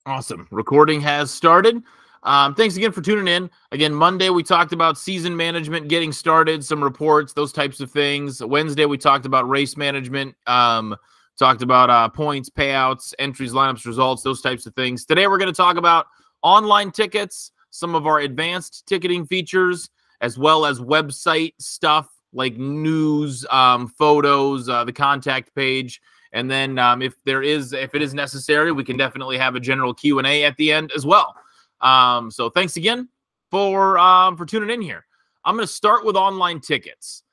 Awesome. Recording has started. Thanks again for tuning in. Again, Monday we talked about season management, getting started, some reports, those types of things. Wednesday we talked about race management, talked about points, payouts, entries, lineups, results, those types of things. Today we're going to talk about online tickets, some of our advanced ticketing features, as well as website stuff like news, photos, the contact page. And then if it is necessary, we can definitely have a general Q&A at the end as well. So thanks again for tuning in here. I'm going to start with online tickets.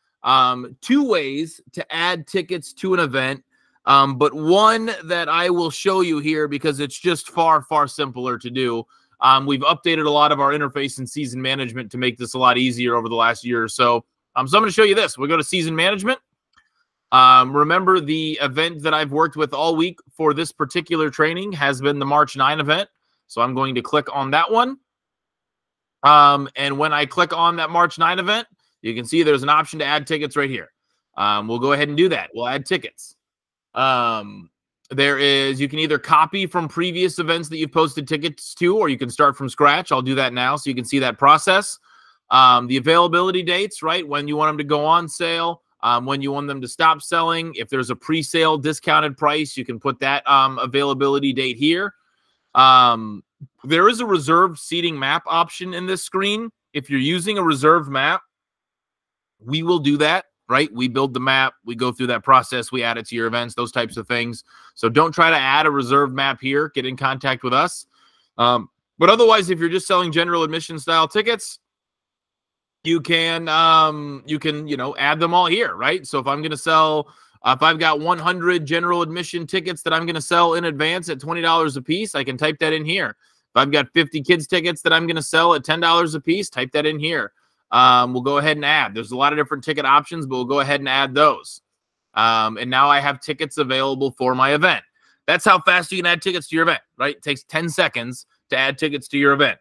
Two ways to add tickets to an event, but one that I will show you here because it's just far, far simpler to do. We've updated a lot of our interface and season management to make this a lot easier over the last year or so. So I'm going to show you this. We'll go to season management. Remember, the event that I've worked with all week for this particular training has been the March 9 event. So I'm going to click on that one. And when I click on that March 9 event, you can see there's an option to add tickets right here. We'll go ahead and do that. We'll add tickets. You can either copy from previous events that you've posted tickets to, or you can start from scratch. I'll do that now so you can see that process. The availability dates, right? When you want them to go on sale. When you want them to stop selling. If there's a pre-sale discounted price, you can put that availability date here. There is a reserved seating map option in this screen. If you're using a reserved map, we will do that, right? We build the map. We go through that process. We add it to your events, those types of things. So don't try to add a reserved map here. Get in contact with us. But otherwise, if you're just selling general admission style tickets, you can add them all here, right? So if I'm going to sell, if I've got 100 general admission tickets that I'm going to sell in advance at $20 a piece, I can type that in here. If I've got 50 kids tickets that I'm going to sell at $10 a piece, type that in here. We'll go ahead and add. There's a lot of different ticket options, but we'll go ahead and add those. And now I have tickets available for my event. That's how fast you can add tickets to your event, right? It takes 10 seconds to add tickets to your event.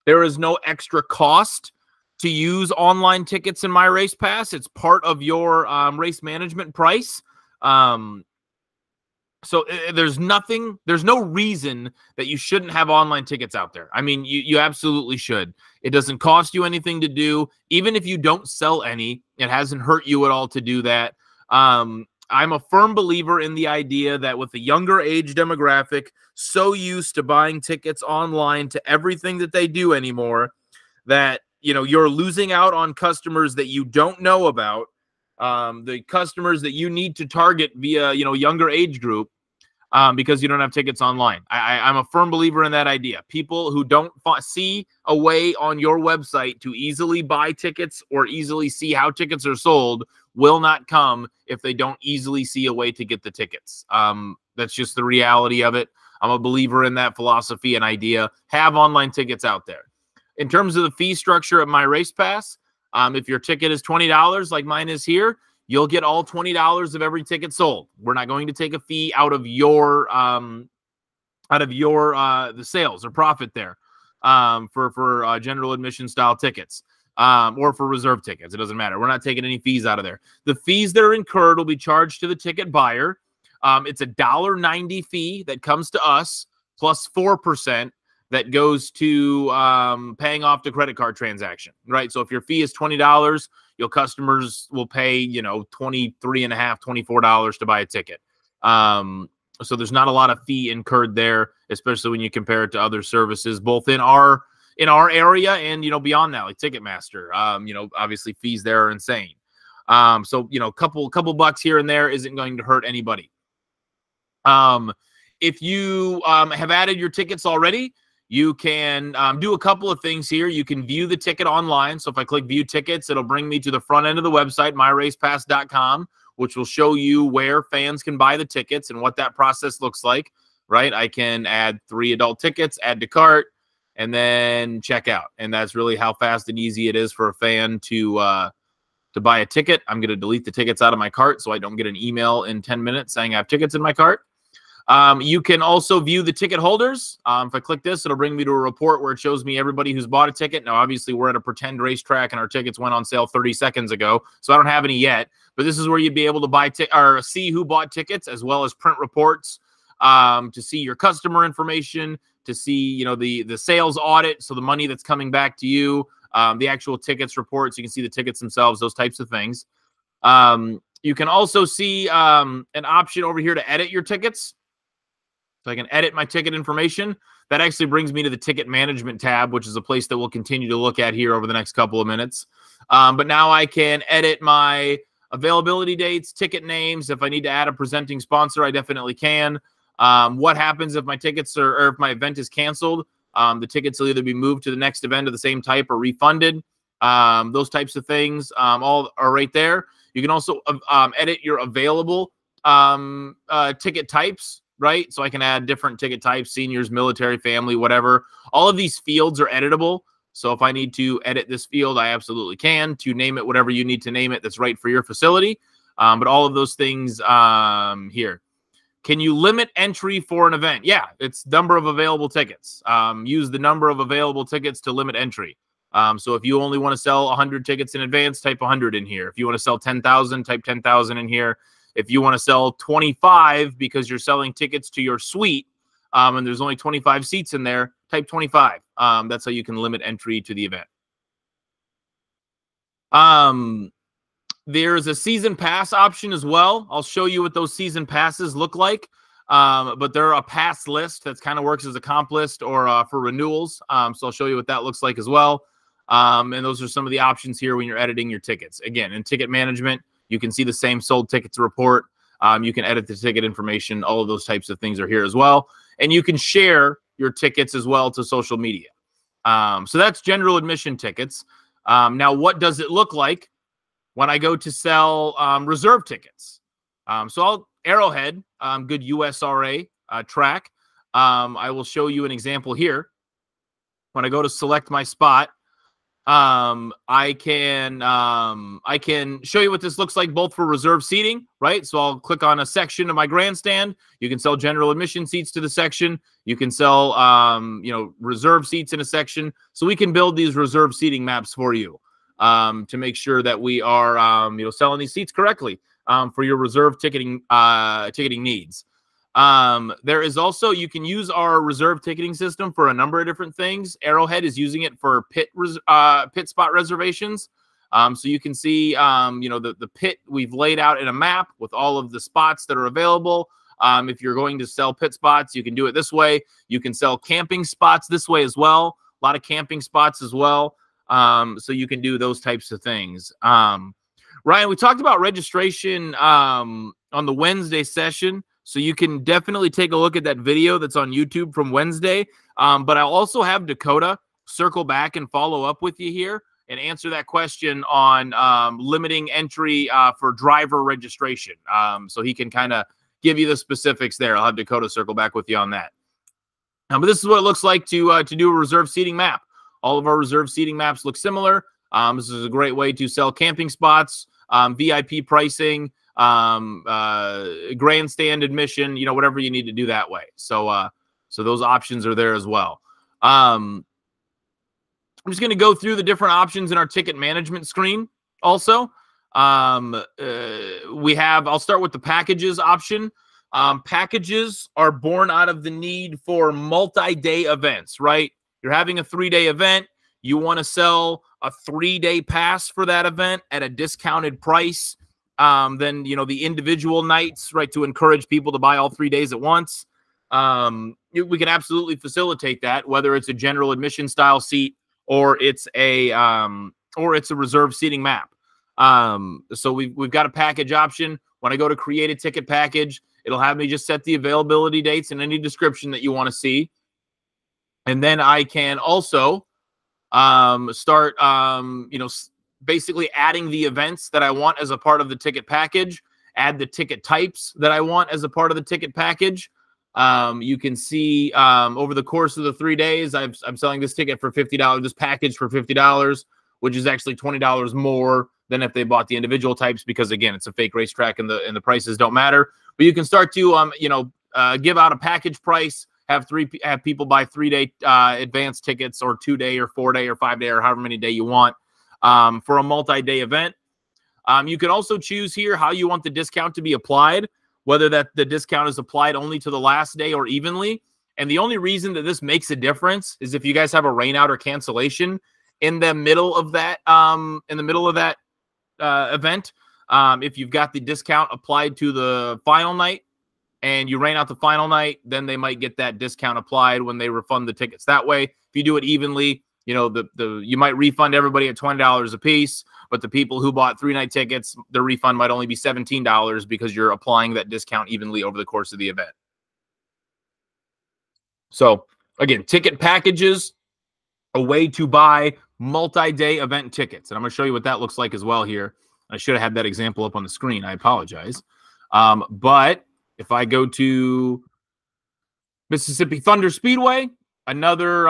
There is no extra cost to use online tickets in My Race Pass. It's part of your race management price. So there's no reason that you shouldn't have online tickets out there. I mean, you absolutely should. It doesn't cost you anything to do. Even if you don't sell any, it hasn't hurt you at all to do that. I'm a firm believer in the idea that with the younger age demographic, so used to buying tickets online to everything that they do anymore, that you're losing out on customers that you don't know about, the customers that you need to target via, younger age group, because you don't have tickets online. I'm a firm believer in that idea. People who don't see a way on your website to easily buy tickets or easily see how tickets are sold will not come if they don't easily see a way to get the tickets. That's just the reality of it. I'm a believer in that philosophy and idea. Have online tickets out there. In terms of the fee structure at My Race Pass, if your ticket is $20 like mine is here, you'll get all $20 of every ticket sold. We're not going to take a fee out of your the sales or profit there for general admission style tickets or for reserve tickets. It doesn't matter. We're not taking any fees out of there. The fees that are incurred will be charged to the ticket buyer. It's a $1.90 fee that comes to us plus 4%. That goes to paying off the credit card transaction, right? So if your fee is $20, your customers will pay, $23.50, $24 to buy a ticket. So there's not a lot of fee incurred there, especially when you compare it to other services, both in our area and, beyond that, like Ticketmaster. Obviously fees there are insane. So, couple bucks here and there isn't going to hurt anybody. If you have added your tickets already, you can do a couple of things here. You can view the ticket online. So if I click view tickets, it'll bring me to the front end of the website, myracepass.com, which will show you where fans can buy the tickets and what that process looks like, right? I can add 3 adult tickets, add to cart, and then check out. And that's really how fast and easy it is for a fan to buy a ticket. I'm going to delete the tickets out of my cart so I don't get an email in 10 minutes saying I have tickets in my cart. You can also view the ticket holders. If I click this, it'll bring me to a report where it shows me everybody who's bought a ticket. Now, obviously, we're at a pretend racetrack, and our tickets went on sale 30 seconds ago, so I don't have any yet. But this is where you'd be able to buy or see who bought tickets, as well as print reports to see your customer information, to see, you know, the sales audit, so the money that's coming back to you, the actual tickets reports. You can see the tickets themselves, those types of things. You can also see an option over here to edit your tickets. So I can edit my ticket information. That actually brings me to the ticket management tab, which is a place that we'll continue to look at here over the next couple of minutes. But now I can edit my availability dates, ticket names. If I need to add a presenting sponsor, I definitely can. What happens if my tickets or if my event is canceled? The tickets will either be moved to the next event of the same type or refunded. Those types of things all are right there. You can also edit your available ticket types, right? So I can add different ticket types, seniors, military, family, whatever. All of these fields are editable. So if I need to edit this field, I absolutely can, to name it whatever you need to name it that's right for your facility. But all of those things here. Can you limit entry for an event? Yeah, it's number of available tickets. Use the number of available tickets to limit entry. So if you only want to sell 100 tickets in advance, type 100 in here. If you want to sell 10,000, type 10,000 in here. If you want to sell 25 because you're selling tickets to your suite, and there's only 25 seats in there, type 25. That's how you can limit entry to the event. There's a season pass option as well. I'll show you what those season passes look like. But they're a pass list that's kind of works as a comp list or for renewals. So I'll show you what that looks like as well. And those are some of the options here when you're editing your tickets. Again, in ticket management, you can see the same sold tickets report. You can edit the ticket information. All of those types of things are here as well. And you can share your tickets as well to social media. So that's general admission tickets. Now, what does it look like when I go to sell reserve tickets? So I'll Arrowhead, good USRA track. I will show you an example here. When I go to select my spot, I can show you what this looks like both for reserve seating, right? So I'll click on a section of my grandstand. You can sell general admission seats to the section. You can sell, you know, reserve seats in a section. So we can build these reserve seating maps for you to make sure that we are, you know, selling these seats correctly for your reserve ticketing needs. There is also, you can use our reserve ticketing system for a number of different things. Arrowhead is using it for pit spot reservations. So you can see, you know, the pit we've laid out in a map with all of the spots that are available. If you're going to sell pit spots, you can do it this way. You can sell camping spots this way as well. A lot of camping spots as well. So you can do those types of things. Ryan, we talked about registration on the Wednesday session. So you can definitely take a look at that video that's on YouTube from Wednesday. But I'll also have Dakota circle back and follow up with you here and answer that question on limiting entry for driver registration. So he can kind of give you the specifics there. I'll have Dakota circle back with you on that. But this is what it looks like to do a reserve seating map. All of our reserve seating maps look similar. This is a great way to sell camping spots, VIP pricing, grandstand admission, you know, whatever you need to do that way. So so those options are there as well. I'm just going to go through the different options in our ticket management screen also. I'll start with the packages option. Packages are born out of the need for multi-day events, right? You're having a 3-day event. You want to sell a 3-day pass for that event at a discounted price. Then, you know, the individual nights, right, to encourage people to buy all 3 days at once. We can absolutely facilitate that, whether it's a general admission style seat or it's a reserve seating map. So we've got a package option. When I go to create a ticket package, it'll have me just set the availability dates and any description that you want to see. And then I can also start, you know, basically adding the events that I want as a part of the ticket package, add the ticket types that I want as a part of the ticket package. You can see over the course of the 3 days, I'm selling this ticket for $50, this package for $50, which is actually $20 more than if they bought the individual types, because again, it's a fake racetrack and the prices don't matter. But you can start to, you know, give out a package price, have people buy 3-day advance tickets or 2-day or 4-day or 5-day or however many day you want. For a multi-day event. You can also choose here how you want the discount to be applied, whether that the discount is applied only to the last day or evenly. And the only reason that this makes a difference is if you guys have a rainout or cancellation in the middle of that event. If you've got the discount applied to the final night and you rain out the final night, then they might get that discount applied when they refund the tickets that way. If you do it evenly, you know, you might refund everybody at $20 a piece, but the people who bought 3-night tickets, their refund might only be $17 because you're applying that discount evenly over the course of the event. So again, ticket packages, a way to buy multi-day event tickets. And I'm going to show you what that looks like as well here. I should have had that example up on the screen. I apologize. But if I go to Mississippi Thunder Speedway, another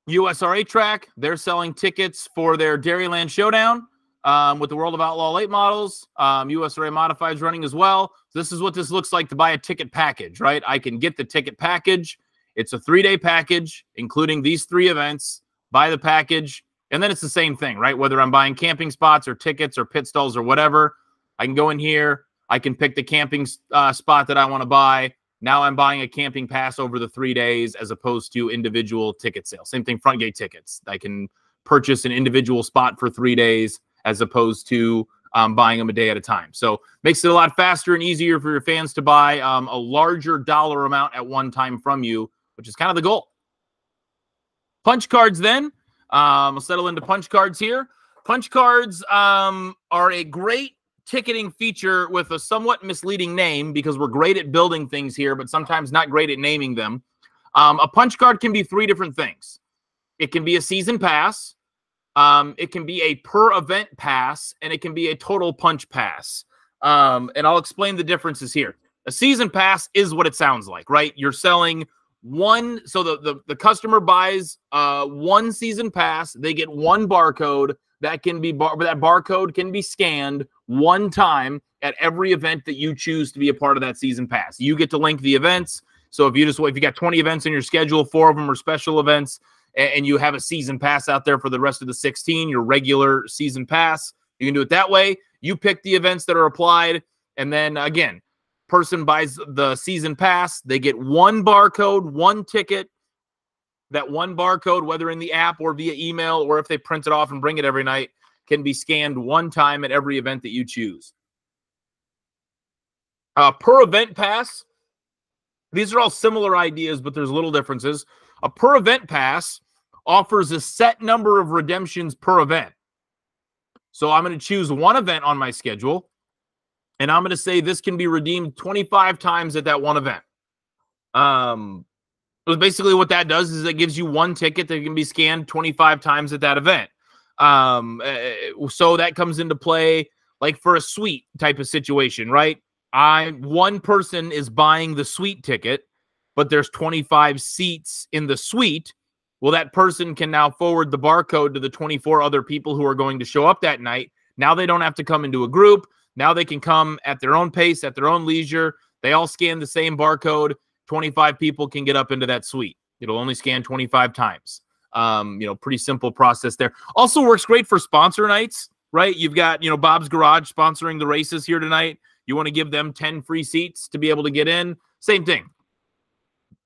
USRA track, they're selling tickets for their Dairyland Showdown with the World of Outlaw late models. USRA Modifieds running as well. So this is what this looks like to buy a ticket package, right? I can get the ticket package. It's a 3-day package, including these 3 events. Buy the package, and then it's the same thing, right? Whether I'm buying camping spots or tickets or pit stalls or whatever, I can go in here. I can pick the camping spot that I want to buy. Now I'm buying a camping pass over the 3 days as opposed to individual ticket sales. Same thing, front gate tickets. I can purchase an individual spot for 3 days as opposed to buying them a day at a time. So makes it a lot faster and easier for your fans to buy a larger dollar amount at one time from you, which is kind of the goal. Punch cards then. We'll settle into punch cards here. Punch cards are a great ticketing feature with a somewhat misleading name because we're great at building things here, but sometimes not great at naming them. A punch card can be 3 different things. It can be a season pass. It can be a per event pass, and it can be a total punch pass. And I'll explain the differences here. A season pass is what it sounds like, right? You're selling one. So the customer buys 1 season pass. They get 1 barcode that can be that barcode can be scanned 1 time at every event that you choose to be a part of that season pass. You get to link the events. So if you got 20 events in your schedule, 4 of them are special events, and you have a season pass out there for the rest of the 16, your regular season pass, you can do it that way. You pick the events that are applied, and then again, person buys the season pass. They get 1 barcode, 1 ticket. That 1 barcode, whether in the app or via email, or if they print it off and bring it every night, can be scanned 1 time at every event that you choose. Per event pass, these are all similar ideas, but there's little differences. A per event pass offers a set number of redemptions per event. So I'm going to choose 1 event on my schedule, and I'm going to say this can be redeemed 25 times at that 1 event. So basically what that does is it gives you 1 ticket that can be scanned 25 times at that event. So that comes into play like for a suite type of situation, right? One person is buying the suite ticket, but there's 25 seats in the suite. Well, that person can now forward the barcode to the 24 other people who are going to show up that night. Now they don't have to come into a group. Now they can come at their own pace, at their own leisure. They all scan the same barcode. 25 people can get up into that suite. It'll only scan 25 times. Pretty simple process there. Also works great for sponsor nights, right? You've got, Bob's Garage sponsoring the races here tonight. You want to give them 10 free seats to be able to get in. Same thing.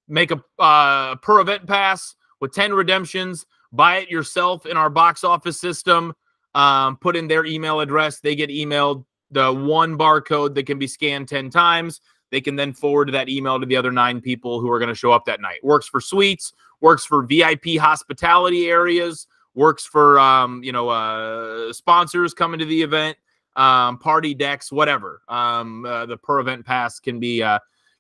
Make a per event pass with 10 redemptions. Buy it yourself in our box office system. Put in their email address. They get emailed the 1 barcode that can be scanned 10 times. They can then forward that email to the other 9 people who are going to show up that night. Works for suites, works for VIP hospitality areas, works for, sponsors coming to the event, party decks, whatever. The per event pass can be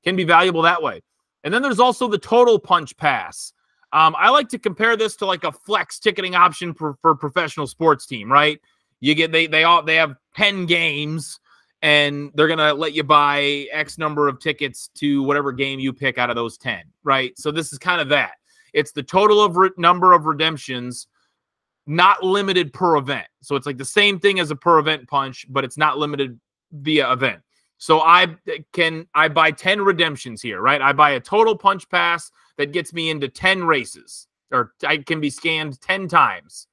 valuable that way. And then there's also the total punch pass. I like to compare this to like a flex ticketing option for professional sports team, right? You get, they have 10 games, and they're going to let you buy X number of tickets to whatever game you pick out of those 10, right? So this is kind of that. It's the total of number of redemptions, not limited per event. So it's like the same thing as a per event punch, but it's not limited via event. So I buy 10 redemptions here, right? I buy a total punch pass that gets me into 10 races, or I can be scanned 10 times.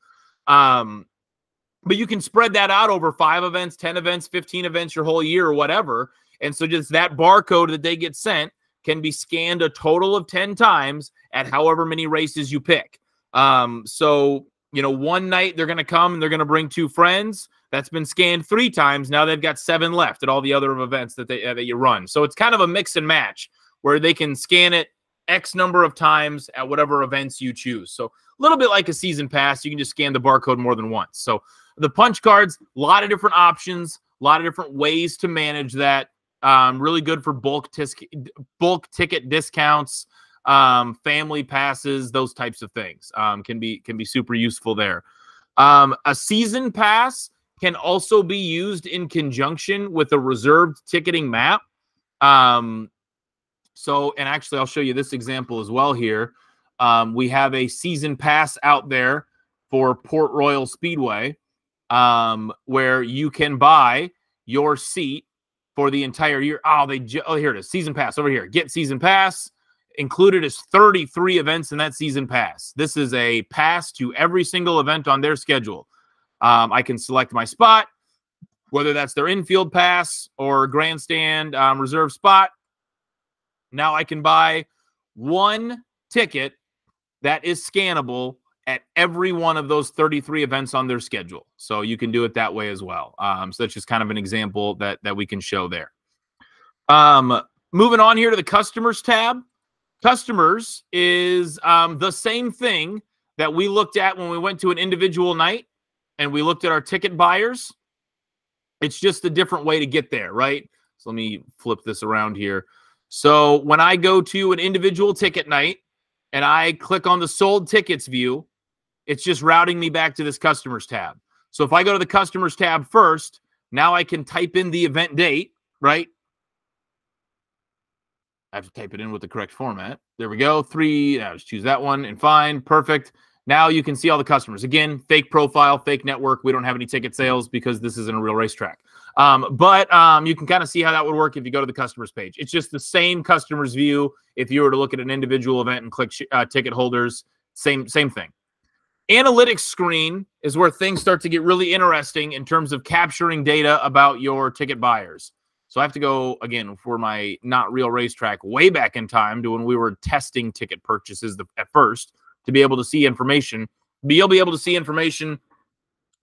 But you can spread that out over 5 events, 10 events, 15 events, your whole year or whatever. And so just that barcode that they get sent can be scanned a total of 10 times at however many races you pick. So, you know, one night they're going to come and they're going to bring 2 friends. That's been scanned 3 times. Now they've got 7 left at all the other events that that you run. So it's kind of a mix and match where they can scan it X number of times at whatever events you choose. So a little bit like a season pass, you can just scan the barcode more than once. So the punch cards, a lot of different options, a lot of different ways to manage that. Really good for bulk ticket discounts, family passes, those types of things can be super useful there. A season pass can also be used in conjunction with a reserved ticketing map. So, and actually, I'll show you this example as well here. We have a season pass out there for Port Royal Speedway, where you can buy your seat for the entire year. Oh, here it is. Season pass over here. Get season pass. Included is 33 events in that season pass. This is a pass to every single event on their schedule. I can select my spot, whether that's their infield pass or grandstand reserve spot. Now I can buy 1 ticket that is scannable at every one of those 33 events on their schedule. So you can do it that way as well. So that's just kind of an example that we can show there. Moving on here to the customers tab. Customers is the same thing that we looked at when we went to an individual night and we looked at our ticket buyers. It's just a different way to get there, right? So let me flip this around here. So when I go to an individual ticket night and I click on the sold tickets view, it's just routing me back to this customers tab. So if I go to the customers tab first, now I can type in the event date, right? I have to type it in with the correct format. There we go. 3. I'll just choose that one and fine. Perfect. Now you can see all the customers. Again, fake profile, fake network. We don't have any ticket sales because this isn't a real racetrack. But you can kind of see how that would work if you go to the customers page. It's just the same customers view. If you were to look at an individual event and click ticket holders, same thing. Analytics screen is where things start to get really interesting in terms of capturing data about your ticket buyers. So I have to go, again, for my not real racetrack way back in time to when we were testing ticket purchases at first to be able to see information. You'll be able to see information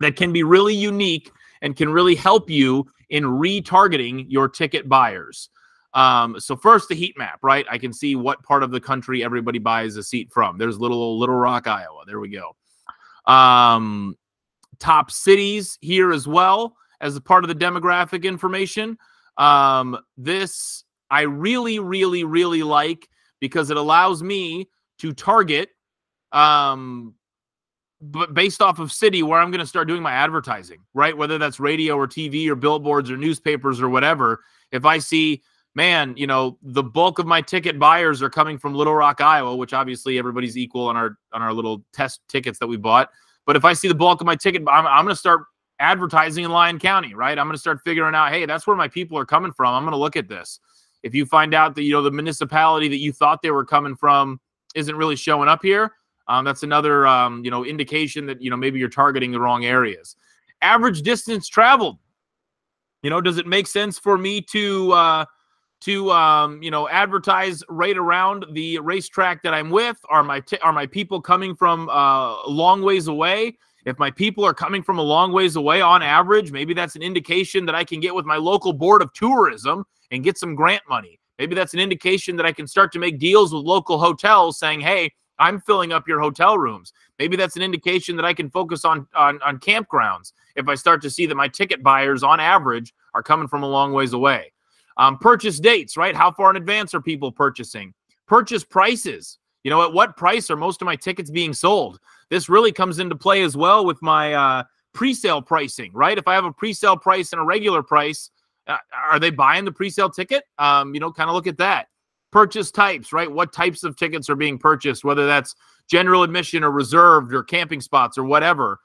that can be really unique and can really help you in retargeting your ticket buyers. So first, the heat map, right? I can see what part of the country everybody buys a seat from. There's Little Rock, Iowa. There we go. Top cities here as well as a part of the demographic information. This I really, really, really like because it allows me to target, but based off of city where I'm going to start doing my advertising, right? Whether that's radio or TV or billboards or newspapers or whatever. If I see, man, you know, the bulk of my ticket buyers are coming from Little Rock, Iowa, which obviously everybody's equal on our little test tickets that we bought. But if I see the bulk of my ticket, I'm going to start advertising in Lyon County, right? I'm going to start figuring out, hey, that's where my people are coming from. I'm going to look at this. If you find out that, you know, the municipality that you thought they were coming from isn't really showing up here, that's another, you know, indication that, you know, maybe you're targeting the wrong areas. Average distance traveled. You know, does it make sense for me to you know, advertise right around the racetrack that I'm with? Are my people coming from a long ways away? If my people are coming from a long ways away on average, maybe that's an indication that I can get with my local board of tourism and get some grant money. Maybe that's an indication that I can start to make deals with local hotels saying, hey, I'm filling up your hotel rooms. Maybe that's an indication that I can focus on campgrounds if I start to see that my ticket buyers on average are coming from a long ways away. Purchase dates, right? How far in advance are people purchasing? Purchase prices. You know, at what price are most of my tickets being sold? This really comes into play as well with my pre-sale pricing, right? If I have a pre-sale price and a regular price, are they buying the pre-sale ticket? You know, kind of look at that. Purchase types, right? What types of tickets are being purchased, whether that's general admission or reserved or camping spots or whatever.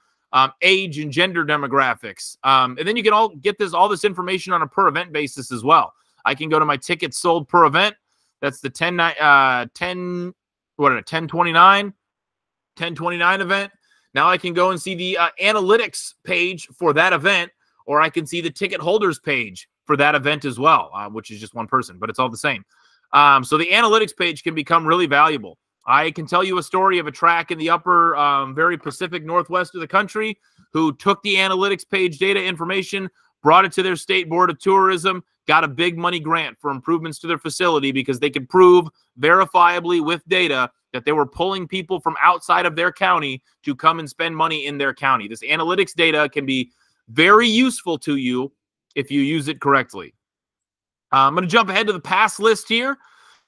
Age and gender demographics. And then you can all get all this information on a per event basis as well. I can go to my tickets sold per event. That's the 1029 event. Now I can go and see the analytics page for that event, or I can see the ticket holders page for that event as well, which is just one person, but it's all the same. So the analytics page can become really valuable. I can tell you a story of a track in the upper, very Pacific Northwest of the country who took the analytics page data information, brought it to their state board of tourism, got a big money grant for improvements to their facility because they could prove verifiably with data that they were pulling people from outside of their county to come and spend money in their county. This analytics data can be very useful to you if you use it correctly. I'm going to jump ahead to the pass list here.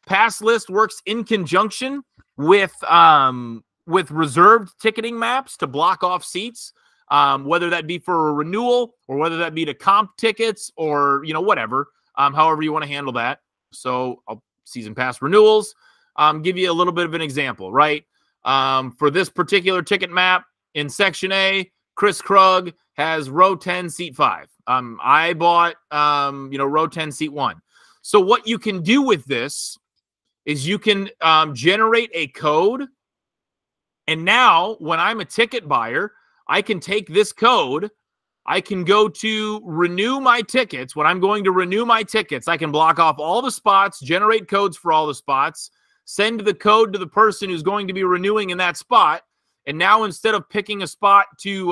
Pass list works in conjunction with reserved ticketing maps to block off seats, whether that be for a renewal or whether that be to comp tickets or, you know, whatever, however you want to handle that. So season pass renewals, give you a little bit of an example, right? For this particular ticket map in section A, Chris Krug has row 10, seat 5. I bought, row 10, seat 1. So what you can do with this is you can generate a code. And now when I'm a ticket buyer, I can take this code. I can go to renew my tickets. When I'm going to renew my tickets, I can block off all the spots, generate codes for all the spots, send the code to the person who's going to be renewing in that spot. And now instead of picking a spot to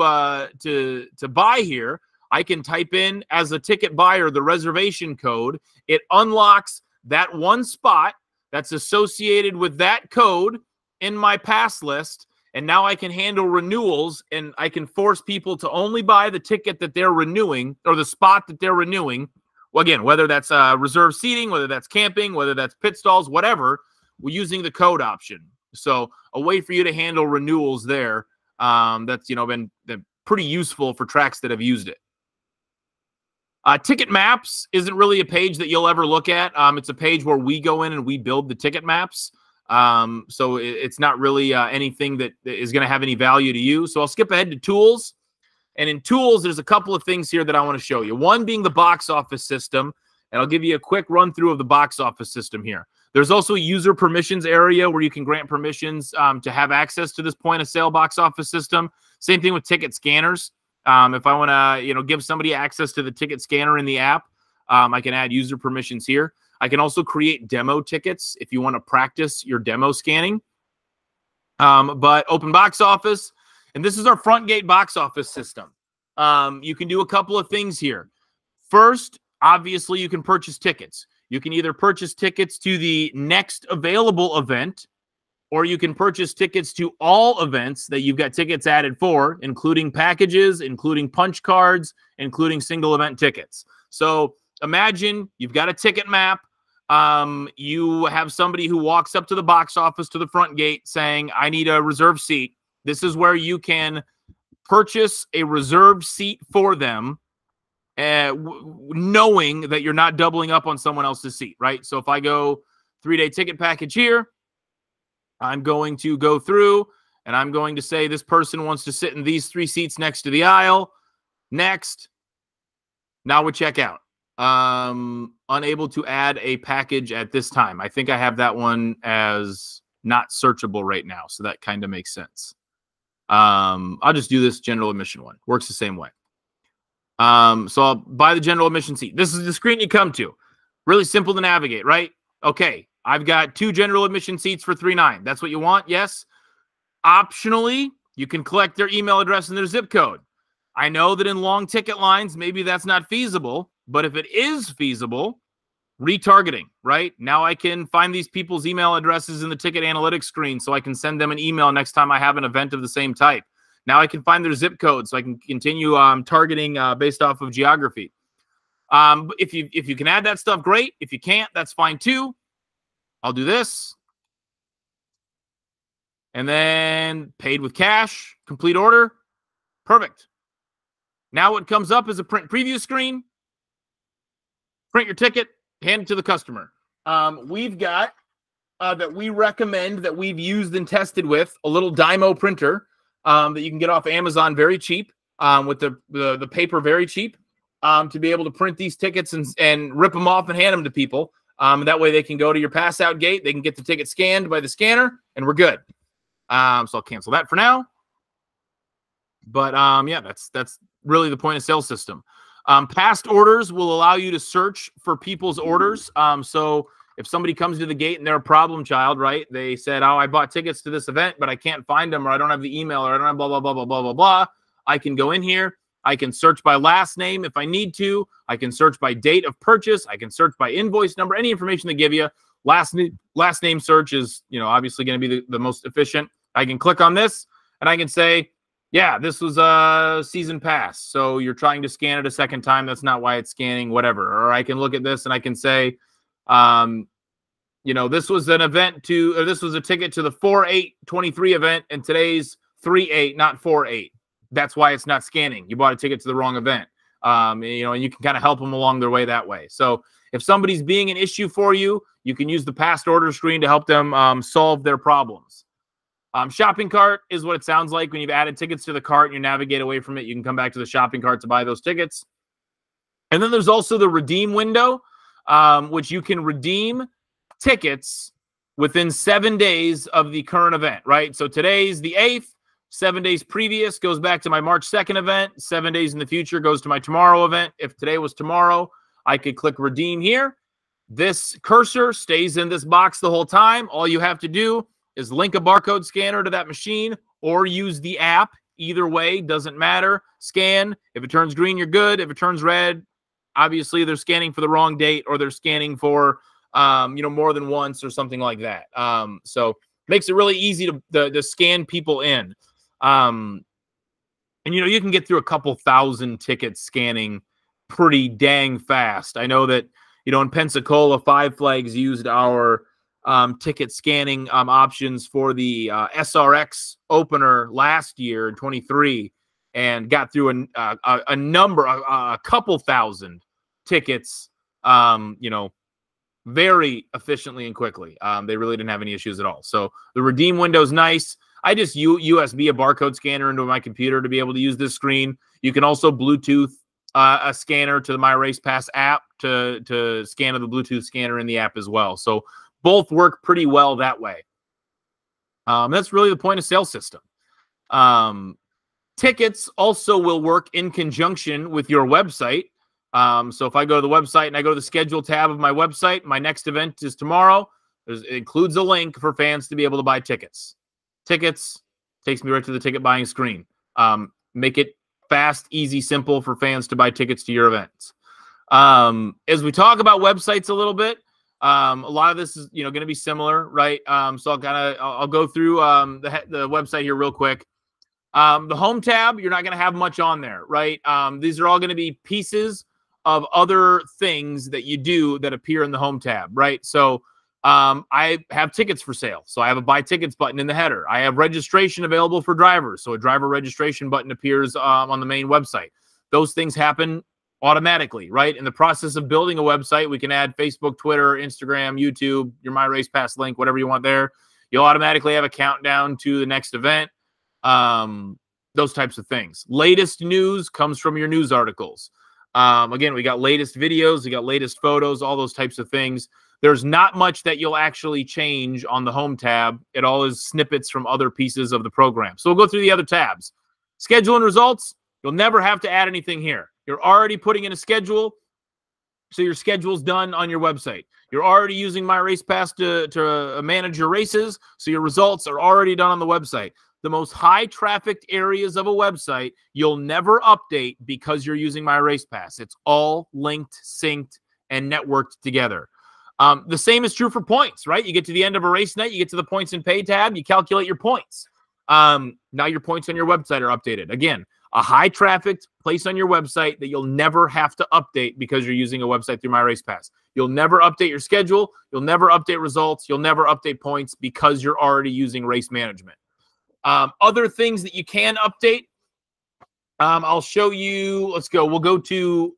buy here, I can type in as a ticket buyer the reservation code. It unlocks that one spot that's associated with that code in my pass list. And now I can handle renewals, and I can force people to only buy the ticket that they're renewing or the spot that they're renewing. Well, again, whether that's reserved seating, whether that's camping, whether that's pit stalls, whatever, we're using the code option. So a way for you to handle renewals there that's, been pretty useful for tracks that have used it. Ticket maps isn't really a page that you'll ever look at. It's a page where we go in and we build the ticket maps. So it's not really anything that is going to have any value to you. So I'll skip ahead to tools. And in tools, there's a couple of things here that I want to show you. One being the box office system. And I'll give you a quick run through of the box office system here. There's also a user permissions area where you can grant permissions to have access to this point of sale box office system. Same thing with ticket scanners. If I want to, give somebody access to the ticket scanner in the app, I can add user permissions here. I can also create demo tickets if you want to practice your demo scanning. But open box office, and this is our front gate box office system. You can do a couple of things here. First, obviously, you can purchase tickets. You can either purchase tickets to the next available event, or you can purchase tickets to all events that you've got tickets added for, including packages, including punch cards, including single event tickets. So imagine you've got a ticket map. You have somebody who walks up to the box office to the front gate saying, I need a reserved seat. This is where you can purchase a reserved seat for them, knowing that you're not doubling up on someone else's seat, right? So if I go 3-day ticket package here, I'm going to go through and I'm going to say this person wants to sit in these 3 seats next to the aisle. Next. Now we check out. Unable to add a package at this time. I think I have that one as not searchable right now, so that kind of makes sense. I'll just do this general admission one. Works the same way. So I'll buy the general admission seat. This is the screen you come to. Really simple to navigate, right? Okay, I've got 2 general admission seats for $3.9. That's what you want? Yes. Optionally, you can collect their email address and their zip code. I know that in long ticket lines, maybe that's not feasible, but if it is feasible, retargeting, right? Now I can find these people's email addresses in the ticket analytics screen so I can send them an email next time I have an event of the same type. Now I can find their zip code so I can continue targeting based off of geography. If you can add that stuff, great. If you can't, that's fine too. I'll do this. And then paid with cash, complete order. Perfect. Now what comes up is a print preview screen. Print your ticket, hand it to the customer. We've got that we recommend that we've used and tested with a little Dymo printer that you can get off Amazon very cheap, with the paper very cheap, to be able to print these tickets and rip them off and hand them to people. That way they can go to your pass out gate. They can get the ticket scanned by the scanner and we're good. So I'll cancel that for now. But yeah, that's really the point of sale system. Past orders will allow you to search for people's orders. So if somebody comes to the gate and they're a problem child, right? They said, oh, I bought tickets to this event, but I can't find them, or I don't have the email, or I don't have blah, blah, blah, blah, blah, blah, blah. I can go in here. I can search by last name if I need to. I can search by date of purchase. I can search by invoice number, any information they give you. Last name search is, obviously going to be the most efficient. I can click on this and I can say, yeah, this was a season pass. So you're trying to scan it a second time. That's not why it's scanning, whatever. Or I can look at this and I can say, this was an event or this was a ticket to the 4/8/23 event, and today's 3/8, not 4/8. That's why it's not scanning. You bought a ticket to the wrong event. And you can kind of help them along their way that way. So if somebody's being an issue for you, you can use the past order screen to help them solve their problems. Shopping cart is what it sounds like when you've added tickets to the cart and you navigate away from it. You can come back to the shopping cart to buy those tickets. And then there's also the redeem window, which you can redeem tickets within 7 days of the current event, right? So today's the 8th. 7 days previous goes back to my March 2nd event. 7 days in the future goes to my tomorrow event. If today was tomorrow, I could click redeem here. This cursor stays in this box the whole time. All you have to do is link a barcode scanner to that machine or use the app. Either way, doesn't matter. Scan. If it turns green, you're good. If it turns red, obviously they're scanning for the wrong date, or they're scanning for, more than once or something like that. So makes it really easy to scan people in. And you can get through a couple thousand tickets scanning pretty dang fast. I know that, in Pensacola, Five Flags used our ticket scanning options for the SRX opener last year in 23 and got through a couple thousand tickets, very efficiently and quickly. They really didn't have any issues at all. So the redeem window is nice. I just USB a barcode scanner into my computer to be able to use this screen. You can also Bluetooth a scanner to the My Race Pass app to scan the Bluetooth scanner in the app as well. So both work pretty well that way. That's really the point of sale system. Tickets also will work in conjunction with your website. So if I go to the website and I go to the schedule tab of my website, my next event is tomorrow. It includes a link for fans to be able to buy tickets. Tickets takes me right to the ticket buying screen. Make it fast, easy, simple for fans to buy tickets to your events. As we talk about websites a little bit, a lot of this is going to be similar, right? So I'll go through the website here real quick. The home tab, you're not going to have much on there, right? These are all going to be pieces of other things that you do that appear in the home tab, right? So I have tickets for sale. So I have a buy tickets button in the header. I have registration available for drivers. So a driver registration button appears on the main website. Those things happen automatically, right? In the process of building a website, we can add Facebook, Twitter, Instagram, YouTube, your My Race Pass link, whatever you want there. You'll automatically have a countdown to the next event. Those types of things. Latest news comes from your news articles. Again, we got latest videos, we got latest photos, all those types of things. There's not much that you'll actually change on the home tab. It all is snippets from other pieces of the program. So we'll go through the other tabs. Schedule and results. You'll never have to add anything here. You're already putting in a schedule, so your schedule's done on your website. You're already using My Race Pass to manage your races, so your results are already done on the website. The most high-trafficked areas of a website, you'll never update because you're using My Race Pass. It's all linked, synced, and networked together. The same is true for points, right? You get to the end of a race night, you get to the points and pay tab, you calculate your points. Now your points on your website are updated. Again, a high-trafficked place on your website that you'll never have to update because you're using a website through My Race Pass. You'll never update your schedule. You'll never update results. You'll never update points because you're already using race management. Other things that you can update, I'll show you. Let's go. We'll go to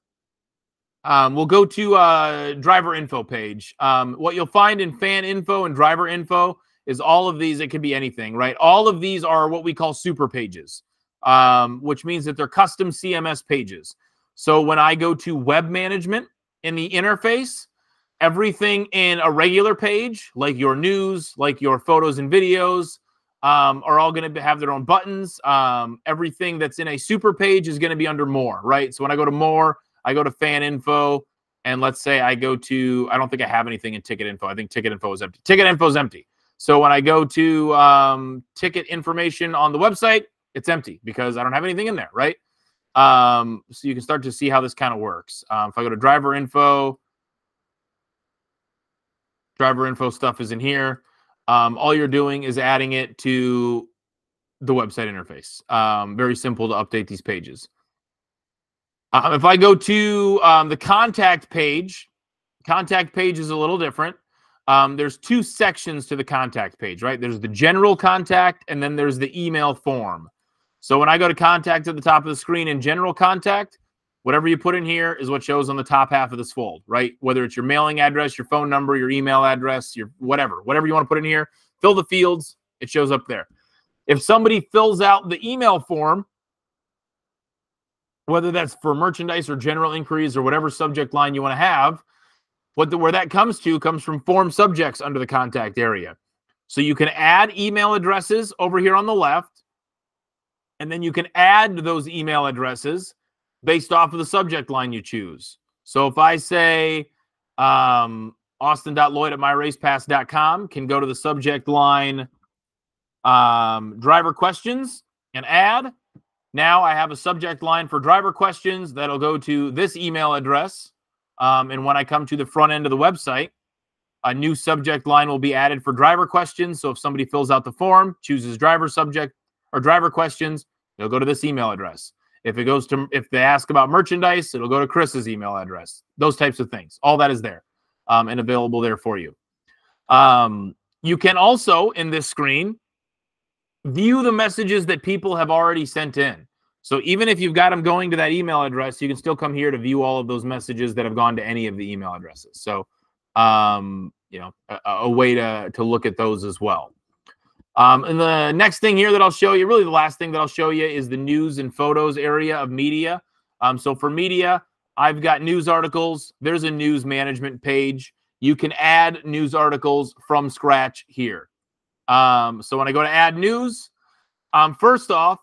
driver info page. What you'll find in fan info and driver info is all of these. It could be anything, right? All of these are what we call super pages, which means that they're custom CMS pages. So when I go to web management in the interface, everything in a regular page, like your news, like your photos and videos, are all going to have their own buttons. Everything that's in a super page is going to be under more, right? So when I go to more, I go to fan info, and let's say I go to, I don't think I have anything in ticket info. I think ticket info is empty. Ticket info is empty. So when I go to ticket information on the website, it's empty because I don't have anything in there, right? So you can start to see how this kind of works. If I go to driver info stuff is in here. All you're doing is adding it to the website interface. Very simple to update these pages. If I go to the contact page is a little different. There's two sections to the contact page, right? There's the general contact, and then there's the email form. So when I go to contact at the top of the screen in general contact, whatever you put in here is what shows on the top half of this fold, right? Whether it's your mailing address, your phone number, your email address, your whatever you want to put in here, fill the fields, it shows up there. If somebody fills out the email form, whether that's for merchandise or general inquiries or whatever subject line you want to have, where that comes from form subjects under the contact area. So you can add email addresses over here on the left, and then you can add those email addresses based off of the subject line you choose. So if I say austin.lloyd@myracepass.com, can go to the subject line driver questions and add. Now I have a subject line for driver questions that'll go to this email address. And when I come to the front end of the website, a new subject line will be added for driver questions. So if somebody fills out the form, chooses driver subject or driver questions, they'll go to this email address. If they ask about merchandise, it'll go to Chris's email address. Those types of things. All that is there and available there for you. You can also, in this screen, view the messages that people have already sent in. So even if you've got them going to that email address, you can still come here to view all of those messages that have gone to any of the email addresses. So, you know, a way to look at those as well. And the next thing here that I'll show you, really the last thing that I'll show you, is the news and photos area of media. So for media, I've got news articles. There's a news management page. You can add news articles from scratch here. So when I go to add news, first off,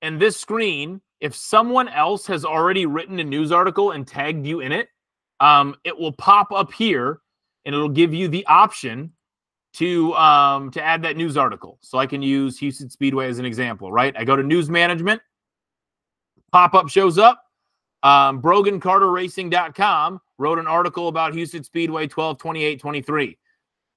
in this screen, if someone else has already written a news article and tagged you in it, it will pop up here and it'll give you the option to add that news article. So I can use Houston Speedway as an example, right? I go to news management, pop-up shows up. BroganCarterRacing.com wrote an article about Houston Speedway 12/28/23.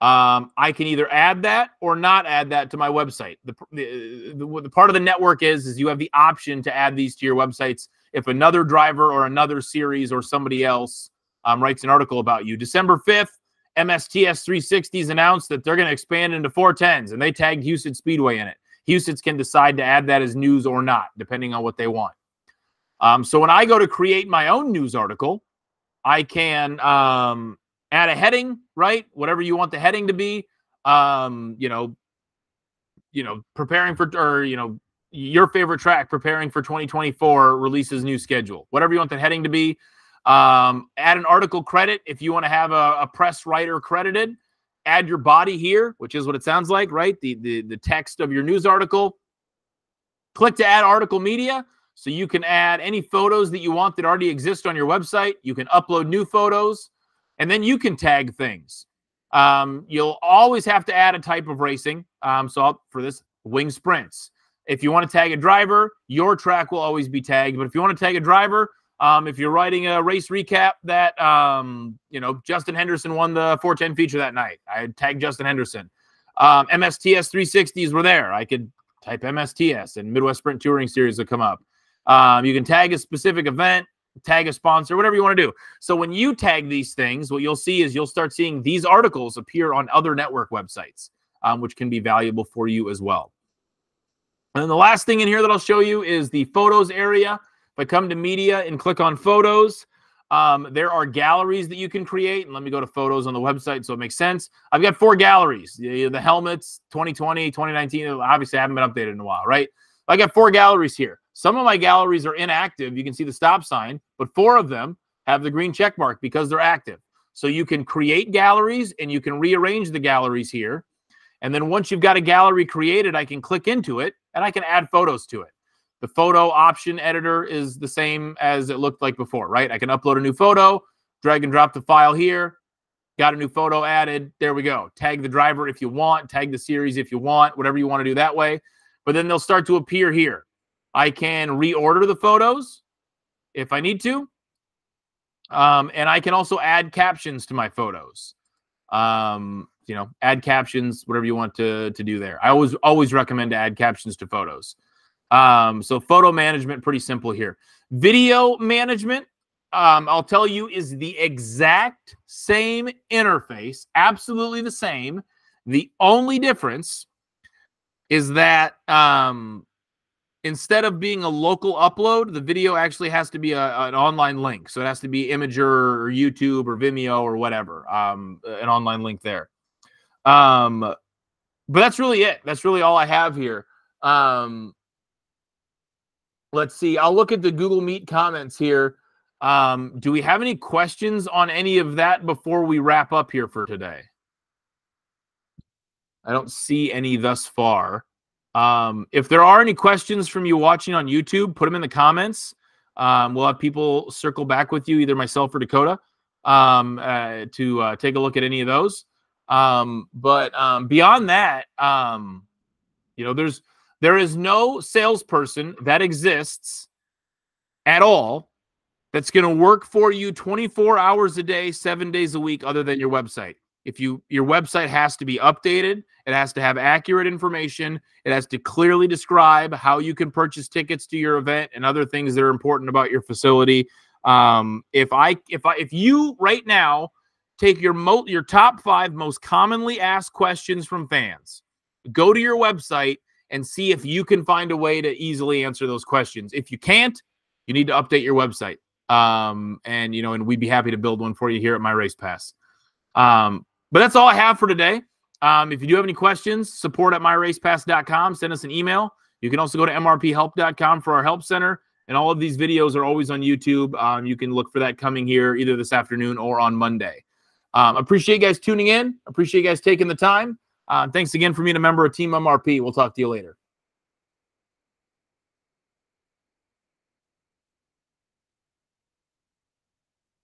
I can either add that or not add that to my website. The part of the network is you have the option to add these to your websites if another driver or another series or somebody else writes an article about you. December 5th, MSTS 360s announced that they're going to expand into 410s, and they tagged Houston Speedway in it. Houston's can decide to add that as news or not, depending on what they want. So when I go to create my own news article, I can add a heading, right? Whatever you want the heading to be. Preparing for, or, your favorite track preparing for 2024 releases new schedule. Whatever you want the heading to be. Add an article credit if you want to have a press writer credited. Add your body here, which is what it sounds like, right? The text of your news article. Click to add article media. So you can add any photos that you want that already exist on your website. You can upload new photos, and then you can tag things. You'll always have to add a type of racing. For this, wing sprints. If you want to tag a driver, your track will always be tagged. But if you want to tag a driver, if you're writing a race recap that, Justin Henderson won the 410 feature that night, I tagged Justin Henderson. MSTS 360s were there. I could type MSTS and Midwest Sprint Touring Series will come up. You can tag a specific event, tag a sponsor, whatever you want to do. So when you tag these things, what you'll see is you'll start seeing these articles appear on other network websites, which can be valuable for you as well. And then the last thing in here that I'll show you is the photos area. If I come to media and click on photos, there are galleries that you can create. And let me go to photos on the website so it makes sense. I've got 4 galleries. The helmets, 2020, 2019, obviously I haven't been updated in a while, right? I got 4 galleries here. Some of my galleries are inactive. You can see the stop sign, but 4 of them have the green check mark because they're active. So you can create galleries and you can rearrange the galleries here. And then once you've got a gallery created, I can click into it and I can add photos to it. The photo option editor is the same as it looked like before, right? I can upload a new photo, drag and drop the file here, got a new photo added. There we go. Tag the driver if you want, tag the series if you want, whatever you want to do that way. But then they'll start to appear here. I can reorder the photos if I need to. And I can also add captions to my photos. You know, add captions, whatever you want to do there. I always recommend to add captions to photos. So photo management, pretty simple here. Video management, I'll tell you, is the exact same interface, absolutely the same. The only difference is that instead of being a local upload, the video actually has to be an online link. So it has to be Imager or YouTube or Vimeo or whatever, an online link there. But that's really it. That's really all I have here. Let's see. I'll look at the Google Meet comments here. Do we have any questions on any of that before we wrap up here for today? I don't see any thus far. If there are any questions from you watching on YouTube, put them in the comments. We'll have people circle back with you, either myself or Dakota, to take a look at any of those. But beyond that, you know, there is no salesperson that exists at all that's going to work for you 24 hours a day, 7 days a week, other than your website. Your website has to be updated. It has to have accurate information. It has to clearly describe how you can purchase tickets to your event and other things that are important about your facility. If you right now take your top 5 most commonly asked questions from fans, go to your website and see if you can find a way to easily answer those questions. If you can't, you need to update your website. And you know, and we'd be happy to build one for you here at My Race Pass. But that's all I have for today. If you do have any questions, support@myracepass.com. Send us an email. You can also go to mrphelp.com for our help center. And all of these videos are always on YouTube. You can look for that coming here either this afternoon or on Monday. Appreciate you guys tuning in. Appreciate you guys taking the time. Thanks again for being a member of Team MRP. We'll talk to you later.